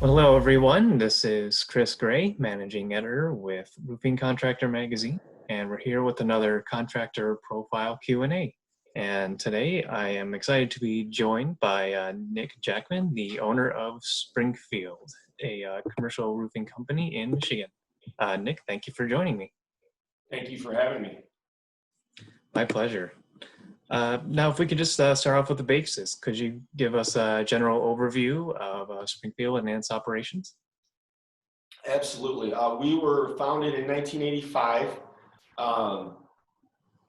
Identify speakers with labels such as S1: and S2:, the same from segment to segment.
S1: Well, hello everyone. This is Chris Gray, managing editor with Roofing Contractor magazine, and we're here with another contractor profile Q&A. And today I am excited to be joined by Nick Jacqmain, the owner of Springfield, a commercial roofing company in Michigan. Nick, thank you for joining me.
S2: Thank you for having me.
S1: My pleasure. Now, if we could just start off with the basics, could you give us a general overview of Springfield and its operations?
S2: Absolutely. We were founded in 1985,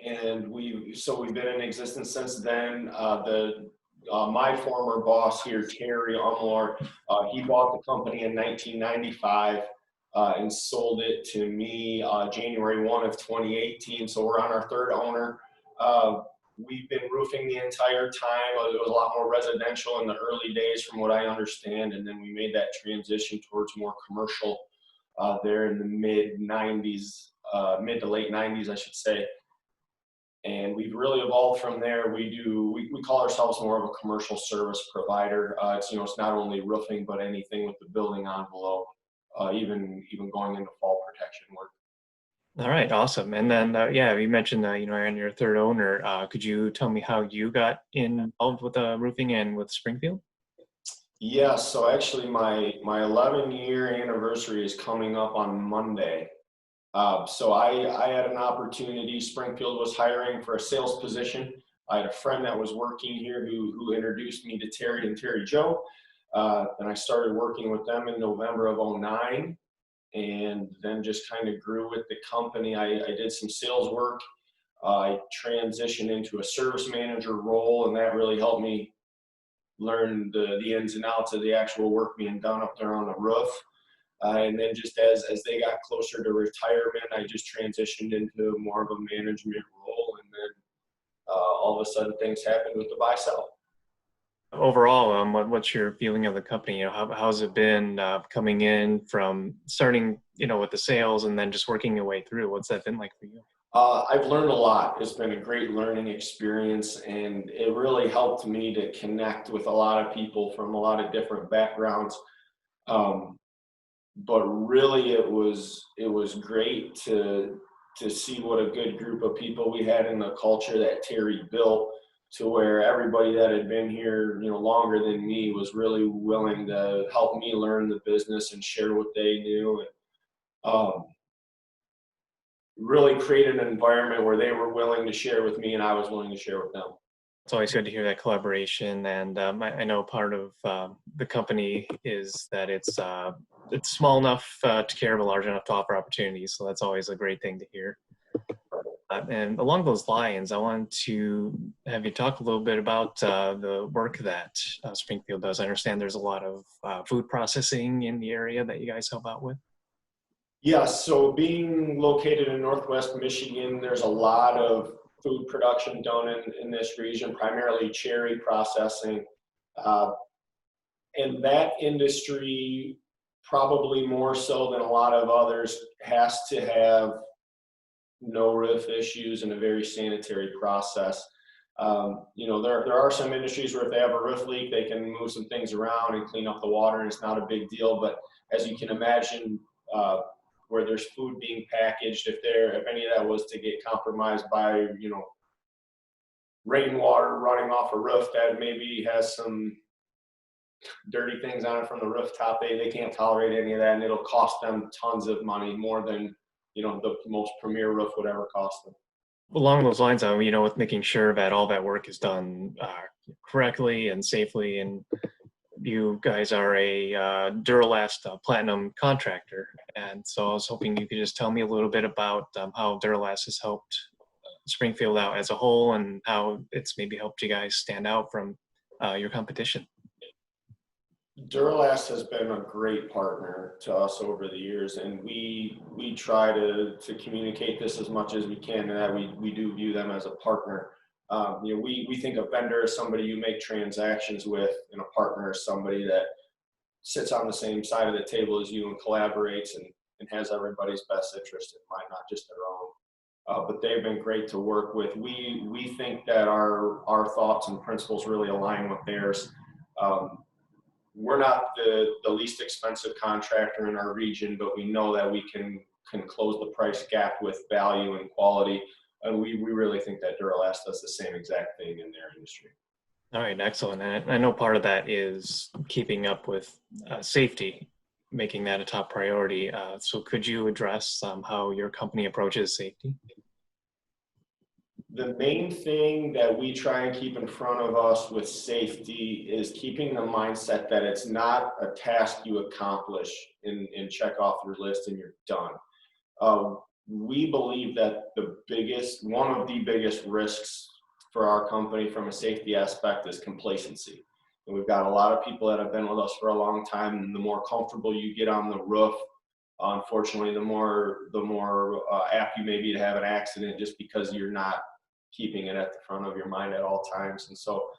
S2: and we've been in existence since then. My former boss here, Terry Umlar, he bought the company in 1995 and sold it to me January 1 of 2018. So we're on our third owner. We've been roofing the entire time. It was a lot more residential in the early days from what I understand, and then we made that transition towards more commercial there in the mid to late 90s, I should say. And we've really evolved from there. We call ourselves more of a commercial service provider. It's not only roofing, but anything with the building envelope, even going into fall protection work.
S1: All right, awesome. And then, yeah, you mentioned, you're your third owner. Could you tell me how you got involved with roofing and with Springfield?
S2: Yeah, so actually my 11-year anniversary is coming up on Monday. So I had an opportunity. Springfield was hiring for a sales position. I had a friend that was working here who introduced me to Terry and Terry Joe. And I started working with them in November of '09. And then just kind of grew with the company. I did some sales work. I transitioned into a service manager role, and that really helped me learn the ins and outs of the actual work being done up there on the roof. And then just as they got closer to retirement, I just transitioned into more of a management role. And then all of a sudden things happened with the buy-sell.
S1: Overall, what's your feeling of the company? How's it been coming in from starting, with the sales and then just working your way through? What's that been like for you?
S2: I've learned a lot. It's been a great learning experience, and it really helped me to connect with a lot of people from a lot of different backgrounds. But really, it was great to see what a good group of people we had in the culture that Terry built, to where everybody that had been here, longer than me was really willing to help me learn the business and share what they knew. And really created an environment where they were willing to share with me and I was willing to share with them.
S1: It's always good to hear that collaboration, and I know part of the company is that it's small enough to care, but large enough to offer opportunities. So that's always a great thing to hear. And along those lines, I wanted to have you talk a little bit about the work that Springfield does. I understand there's a lot of food processing in the area that you guys help out with.
S2: Yeah, so being located in Northwest Michigan, there's a lot of food production done in this region, primarily cherry processing. And that industry, probably more so than a lot of others, has to have no roof issues and a very sanitary process. There are some industries where if they have a roof leak, they can move some things around and clean up the water, and it's not a big deal. But as you can imagine, where there's food being packaged, if any of that was to get compromised by rainwater running off a roof that maybe has some dirty things on it from the rooftop, they can't tolerate any of that, and it'll cost them tons of money, more than the most premier roof would ever cost them.
S1: Along those lines, with making sure that all that work is done correctly and safely, and you guys are a Duralast Platinum contractor, and so I was hoping you could just tell me a little bit about how Duralast has helped Springfield out as a whole, and how it's maybe helped you guys stand out from your competition.
S2: Duralast has been a great partner to us over the years, and we try to communicate this as much as we can, and that we do view them as a partner. We think a vendor is somebody you make transactions with, and a partner is somebody that sits on the same side of the table as you and collaborates and has everybody's best interest in mind, not just their own. But they've been great to work with. We think that our thoughts and principles really align with theirs. we're not the least expensive contractor in our region, but we know that we can close the price gap with value and quality. And we really think that Duralast does the same exact thing in their industry.
S1: All right, excellent. And I know part of that is keeping up with safety, making that a top priority. So could you address how your company approaches safety?
S2: The main thing that we try and keep in front of us with safety is keeping the mindset that it's not a task you accomplish and check off your list and you're done. We believe that one of the biggest risks for our company from a safety aspect is complacency. And we've got a lot of people that have been with us for a long time, and the more comfortable you get on the roof, unfortunately, the more apt you may be to have an accident just because you're not keeping it at the front of your mind at all times. And so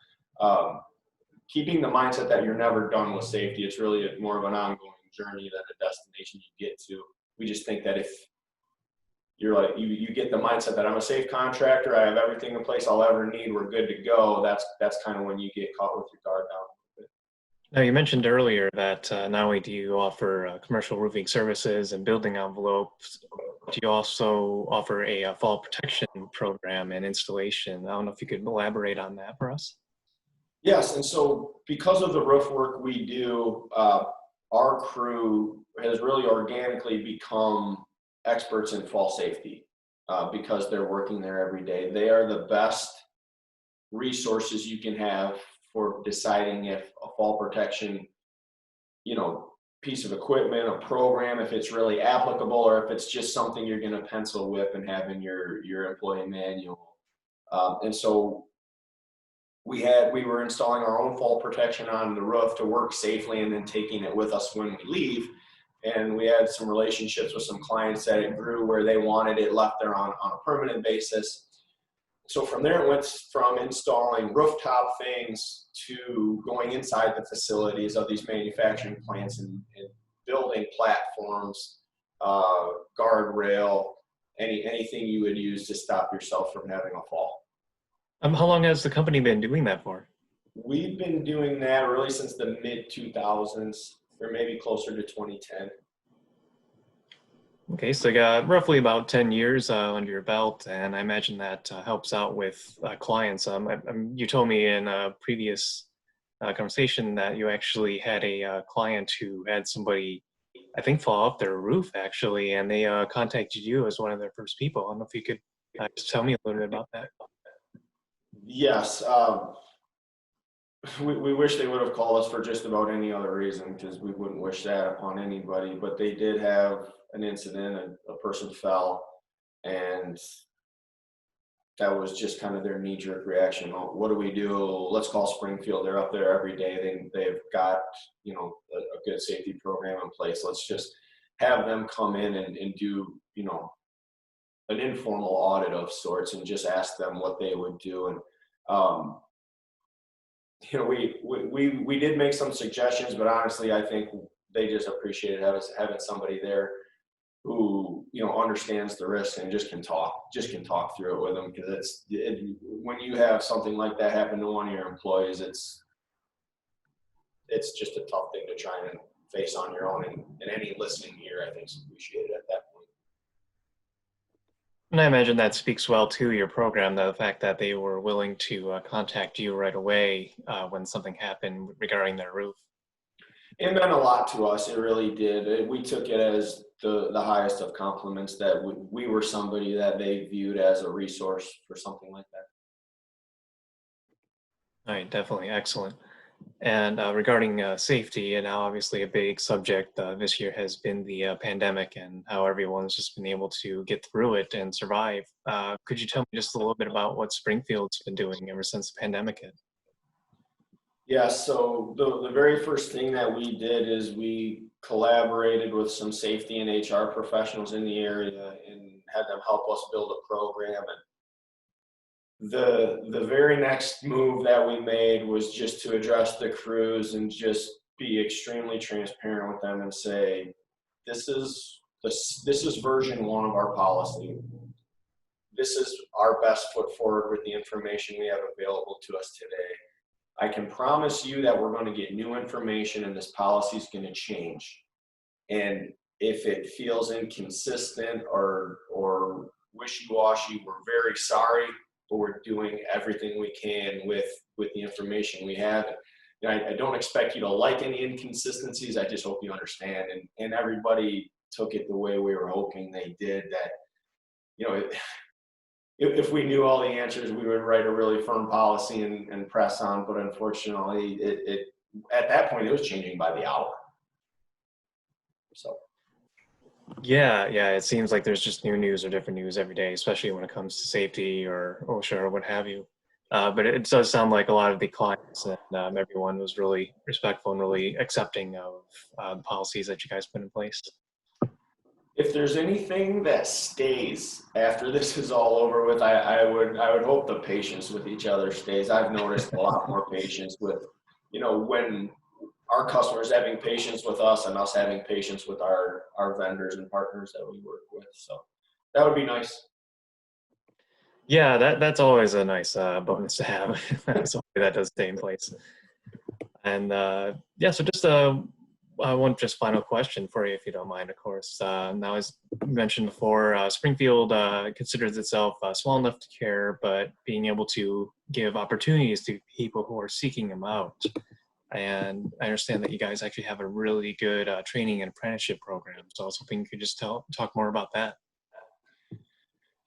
S2: keeping the mindset that you're never done with safety, it's really more of an ongoing journey than a destination you get to. We just think that if you're like, you get the mindset that I'm a safe contractor, I have everything in place I'll ever need, we're good to go, that's kind of when you get caught with your guard down.
S1: Now, you mentioned earlier that not only do you offer commercial roofing services and building envelopes, do you also offer a fall protection program and installation? I don't know if you could elaborate on that for us.
S2: Yes, and so because of the roof work we do, our crew has really organically become experts in fall safety because they're working there every day. They are the best resources you can have for deciding if a fall protection, piece of equipment, a program, if it's really applicable or if it's just something you're going to pencil whip and have in your employee manual. And so we were installing our own fall protection on the roof to work safely and then taking it with us when we leave. And we had some relationships with some clients that it grew where they wanted it left there on a permanent basis. So from there, it went from installing rooftop things to going inside the facilities of these manufacturing plants and building platforms, guardrail, anything you would use to stop yourself from having a fall.
S1: How long has the company been doing that for?
S2: We've been doing that really since the mid-2000s, or maybe closer to 2010.
S1: Okay, so you got roughly about 10 years under your belt, and I imagine that helps out with clients. You told me in a previous conversation that you actually had a client who had somebody, I think, fall off their roof, actually, and they contacted you as one of their first people. I don't know if you could just tell me a little bit about that.
S2: Yes. We wish they would have called us for just about any other reason, because we wouldn't wish that upon anybody, but they did have an incident, a person fell, and that was just kind of their knee-jerk reaction. Oh, what do we do? Let's call Springfield. They're up there every day. They've got, a good safety program in place. Let's just have them come in and do, an informal audit of sorts and just ask them what they would do. And, we did make some suggestions, but honestly, I think they just appreciated having somebody there who, understands the risk and just can talk through it with them. Because when you have something like that happen to one of your employees, it's just a tough thing to try and face on your own. And any listening here, I think, is appreciated at that point.
S1: And I imagine that speaks well to your program, the fact that they were willing to contact you right away when something happened regarding their roof.
S2: It meant a lot to us. It really did. We took it as the highest of compliments that we were somebody that they viewed as a resource for something like that.
S1: All right, definitely. Excellent. And regarding safety, and now obviously a big subject this year has been the pandemic and how everyone's just been able to get through it and survive. Could you tell me just a little bit about what Springfield's been doing ever since the pandemic hit?
S2: Yeah, so the very first thing that we did is we collaborated with some safety and HR professionals in the area and had them help us build a program. And the very next move that we made was just to address the crews and just be extremely transparent with them and say, this is version 1 of our policy. This is our best foot forward with the information we have available to us today. I can promise you that we're going to get new information and this policy is going to change. And if it feels inconsistent or wishy-washy, we're very sorry, but we're doing everything we can with the information we have. You know, I don't expect you to like any inconsistencies. I just hope you understand. And everybody took it the way we were hoping they did. That, you know, if we knew all the answers, we would write a really firm policy and press on. But unfortunately, it at that point, it was changing by the hour. So.
S1: Yeah, yeah. It seems like there's just new news or different news every day, especially when it comes to safety or OSHA or what have you. But it does sound like a lot of the clients and everyone was really respectful and really accepting of the policies that you guys put in place.
S2: If there's anything that stays after this is all over with, I would hope the patience with each other stays. I've noticed a lot more patience with, you know, when our customers having patience with us and us having patience with our vendors and partners that we work with. So that would be nice.
S1: Yeah, that's always a nice bonus to have. So hopefully that does stay in place. And yeah, so just one just final question for you, if you don't mind, of course. Now, as mentioned before, Springfield considers itself small enough to care, but being able to give opportunities to people who are seeking them out. And I understand that you guys actually have a really good training and apprenticeship program. So I was hoping you could just talk more about that.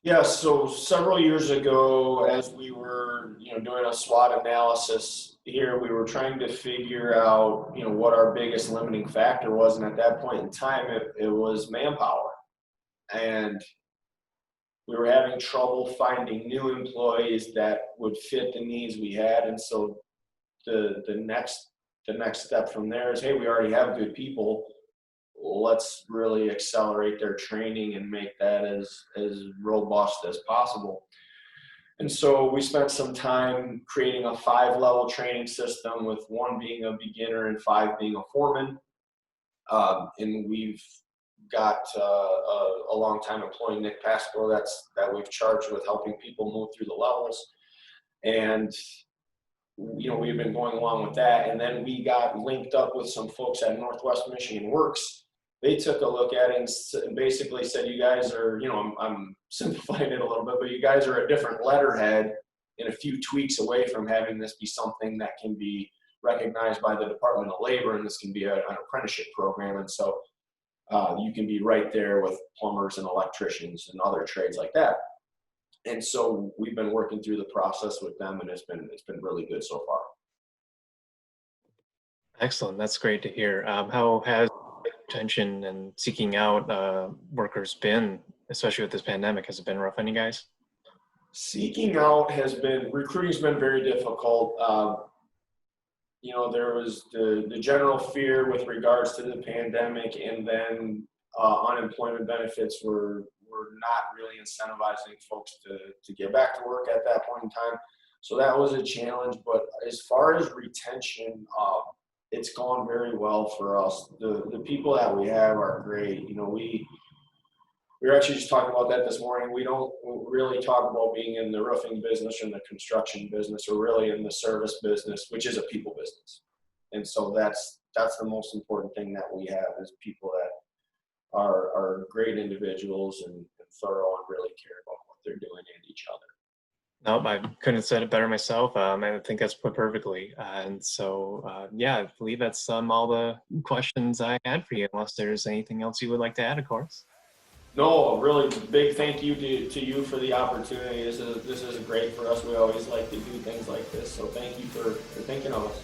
S2: Yeah, so several years ago, as we were, you know, doing a SWOT analysis here, we were trying to figure out, you know, what our biggest limiting factor was. And at that point in time, it was manpower. And we were having trouble finding new employees that would fit the needs we had. And so the next step from there is, hey, we already have good people. Let's really accelerate their training and make that as robust as possible. And so we spent some time creating a 5-level training system, with 1 being a beginner and 5 being a foreman. And we've got a long-time employee, Nick Pasco, that we've charged with helping people move through the levels. And you know, we've been going along with that. And then we got linked up with some folks at Northwest Michigan Works. They took a look at it and basically said, you guys are, you know, I'm simplifying it a little bit, but you guys are a different letterhead and a few tweaks away from having this be something that can be recognized by the Department of Labor, and this can be an apprenticeship program. And so you can be right there with plumbers and electricians and other trades like that. And so we've been working through the process with them, and it's been really good so far.
S1: Excellent. That's great to hear. How has retention and seeking out workers been, especially with this pandemic? Has it been rough on you guys?
S2: Seeking out recruiting's been very difficult. You know, there was the general fear with regards to the pandemic, and then unemployment benefits were not really incentivizing folks to get back to work at that point in time. So that was a challenge. But as far as retention, it's gone very well for us. The people that we have are great. You know, we were actually just talking about that this morning. We don't really talk about being in the roofing business or in the construction business. We're really in the service business, which is a people business. And so that's the most important thing that we have, is people that are great individuals and thorough and really care about what they're doing and each other.
S1: Nope, I couldn't have said it better myself. I think that's put perfectly. And so, yeah, I believe that's all the questions I had for you, unless there's anything else you would like to add, of course.
S2: No, really big thank you to you for the opportunity. This is great for us. We always like to do things like this. So thank you for thinking of us.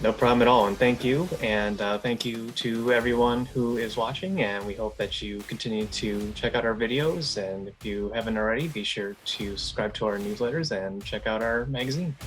S1: No problem at all. And thank you. And thank you to everyone who is watching. And we hope that you continue to check out our videos. And if you haven't already, be sure to subscribe to our newsletters and check out our magazine.